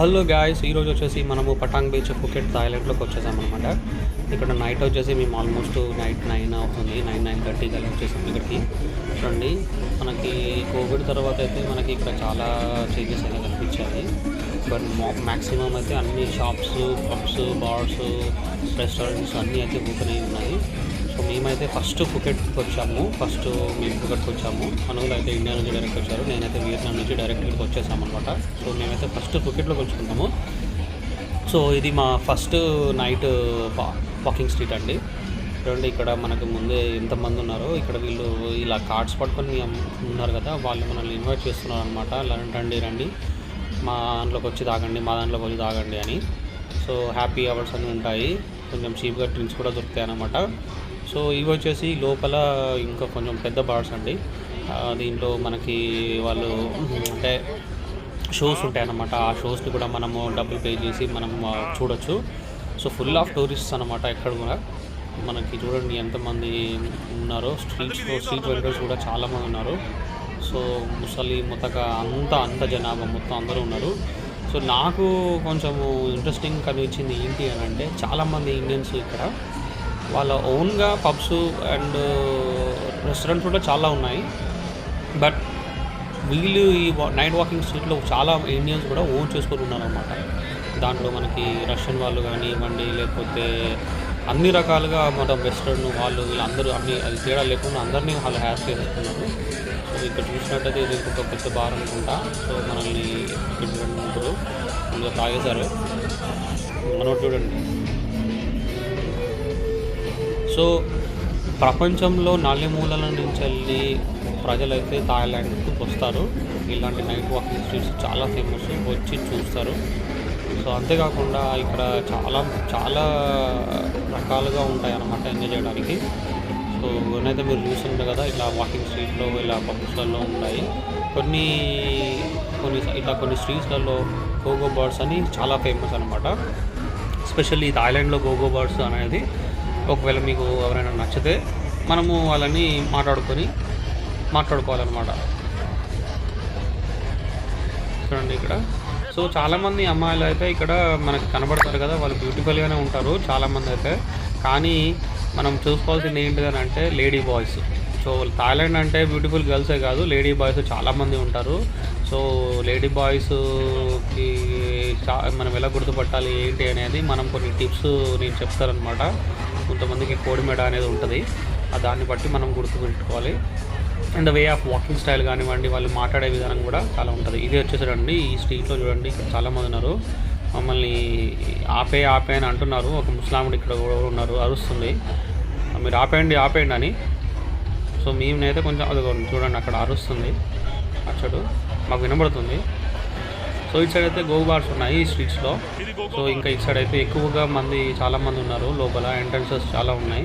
Hello guys, ఈరోజు వచ్చేసి మనము పటాంగ్ బీచ్ ఫుకెట్ థాయిలాండ్లోకి వచ్చేసామన్నమాట. ఇక్కడ నైట్ వచ్చేసి మేము ఆల్మోస్ట్ నైట్ 9 అవుతుంది, 9:30 కల్లా వచ్చేసాం ఇక్కడికి. చూడండి, మనకి కోవిడ్ తర్వాత అయితే మనకి ఇక్కడ చాలా చేంజెస్ అయితే కనిపించాయి. బట్ మ్యాక్సిమం అయితే అన్ని షాప్స్, పబ్స్, బార్స్, రెస్టారెంట్స్ అన్నీ అయితే ఓపెన్ అయి ఉన్నాయి. సో మేమైతే ఫస్ట్ ఫుకెట్కి వచ్చాము. మేము ఫుకెట్కి వచ్చాము. అనుగులు అయితే ఇండియా నుంచి డైరెక్ట్ వచ్చారు. నేనైతే వియత్నాం నుంచి డైరెక్ట్ ఇక్కడికి వచ్చేసామన్నమాట. సో మేమైతే ఫస్ట్ ఫుకెట్లో కలుసుకుంటాము. సో ఇది మా ఫస్ట్ నైట్ వాకింగ్ స్ట్రీట్ అండి. చూడండి, ఇక్కడ మనకు ముందే ఎంతమంది ఉన్నారో. ఇక్కడ వీళ్ళు ఇలా కార్డ్స్ పట్టుకొని ఉన్నారు కదా, వాళ్ళు మనల్ని ఇన్వైట్ చేస్తున్నారు అనమాట. రండి మా దాంట్లోకి వచ్చి తాగండి అని. సో హ్యాపీ అవర్స్ అని ఉంటాయి, కొంచెం చీప్గా డ్రింక్స్ కూడా దొరుకుతాయి అన్నమాట. సో ఇవి వచ్చేసి లోపల ఇంకా కొంచెం పెద్ద బార్స్ అండి. దీంట్లో మనకి వాళ్ళు అంటే షోస్ ఉంటాయి అన్నమాట. ఆ షోస్ని కూడా మనము డబ్బులు పే చేసి మనం చూడొచ్చు. సో ఫుల్ ఆఫ్ టూరిస్ట్స్ అనమాట. ఎక్కడ కూడా మనకి చూడండి ఎంతమంది ఉన్నారో. స్ట్రీట్ వెండర్స్ కూడా చాలామంది ఉన్నారు. సో ముసలి ముతక అంత జనాభా మొత్తం అందరూ ఉన్నారు. సో నాకు కొంచెము ఇంట్రెస్టింగ్ కనిపించింది ఏంటి అని అంటే, చాలామంది ఇండియన్స్ ఇక్కడ వాళ్ళ ఓన్గా పబ్స్ అండ్ రెస్టారెంట్స్ కూడా చాలా ఉన్నాయి. బట్ వీళ్ళు ఈ నైట్ వాకింగ్ స్ట్రీట్లో చాలా ఇండియన్స్ కూడా ఓన్ చేసుకొని ఉన్నారన్నమాట. దాంట్లో మనకి రష్యన్ వాళ్ళు కానివ్వండి, లేకపోతే అన్ని రకాలుగా మన వెస్ట్రన్ వాళ్ళు వీళ్ళందరూ అది తేడా లేకుండా అందరినీ వాళ్ళు హ్యాపీ చేసుకున్నారు. సో ఇక్కడ చూసినట్టయితే ఇది ఒక పెద్ద బార్ అనుకుంటా. సో మనల్ని ఇక్కడ ముగ్గురు ముందుగా తాగేశారు. మనోడు చూడండి. సో ప్రపంచంలో నలుమూలల నుంచి వెళ్ళి ప్రజలైతే థాయిలాండ్కి వస్తారు. ఇలాంటి నైట్ వాకింగ్ స్ట్రీట్స్ చాలా ఫేమస్, వచ్చి చూస్తారు. సో అంతేకాకుండా ఇక్కడ చాలా రకాలుగా ఉంటాయి అన్నమాట ఎంజాయ్ చేయడానికి. సో ఇవన్నైతే మీరు చూస్తుంటారు కదా, ఇలా వాకింగ్ స్ట్రీట్లో ఇలా పబ్స్లలో ఉంటాయి. కొన్ని స్ట్రీట్స్లలో గోగో బార్స్ అని చాలా ఫేమస్ అనమాట. ఎస్పెషల్లీ థాయిలాండ్లో గోగో బార్స్ అనేది, ఒకవేళ మీకు ఎవరైనా నచ్చితే మనము వాళ్ళని మాట్లాడుకోవాలన్నమాట. చూడండి ఇక్కడ. సో చాలామంది అమ్మాయిలు అయితే ఇక్కడ మనకి కనబడతారు కదా, వాళ్ళు బ్యూటిఫుల్గానే ఉంటారు చాలామంది అయితే. కానీ మనం చూసుకోవాల్సింది ఏంటిదని అంటే లేడీ బాయ్స్. సో థాయిలాండ్ అంటే బ్యూటిఫుల్ గర్ల్సే కాదు, లేడీ బాయ్స్ చాలామంది ఉంటారు. సో లేడీ బాయ్స్కి మనం ఎలా గుర్తుపట్టాలి ఏంటి అనేది మనం కొన్ని టిప్స్ నేను చెప్తానమాట. కొంతమందికి కోడి మెడ అనేది ఉంటుంది, దాన్ని బట్టి మనం గుర్తుపెట్టుకోవాలి. And way of walking style కానివ్వండి, వాళ్ళు మాట్లాడే విధానం కూడా చాలా ఉంటుంది. ఇది వచ్చేసరండి ఈ స్ట్రీట్లో చూడండి, ఇక్కడ చాలామంది ఉన్నారు. మమ్మల్ని ఆపే అని అంటున్నారు. ఒక ముస్లాముడు ఇక్కడ కూడా ఉన్నారు, అరుస్తుంది, మీరు ఆపేయండి అని. సో మేమైతే కొంచెం అది చూడండి, అక్కడ అరుస్తుంది, అచ్చడు మాకు వినబడుతుంది. సో ఇటు సైడ్ అయితే గో బార్స్ ఉన్నాయి ఈ స్ట్రీట్స్లో. సో ఇంకా ఇటు సైడ్ అయితే ఎక్కువగా చాలామంది ఉన్నారు. లోపల ఎంట్రన్సెస్ చాలా ఉన్నాయి.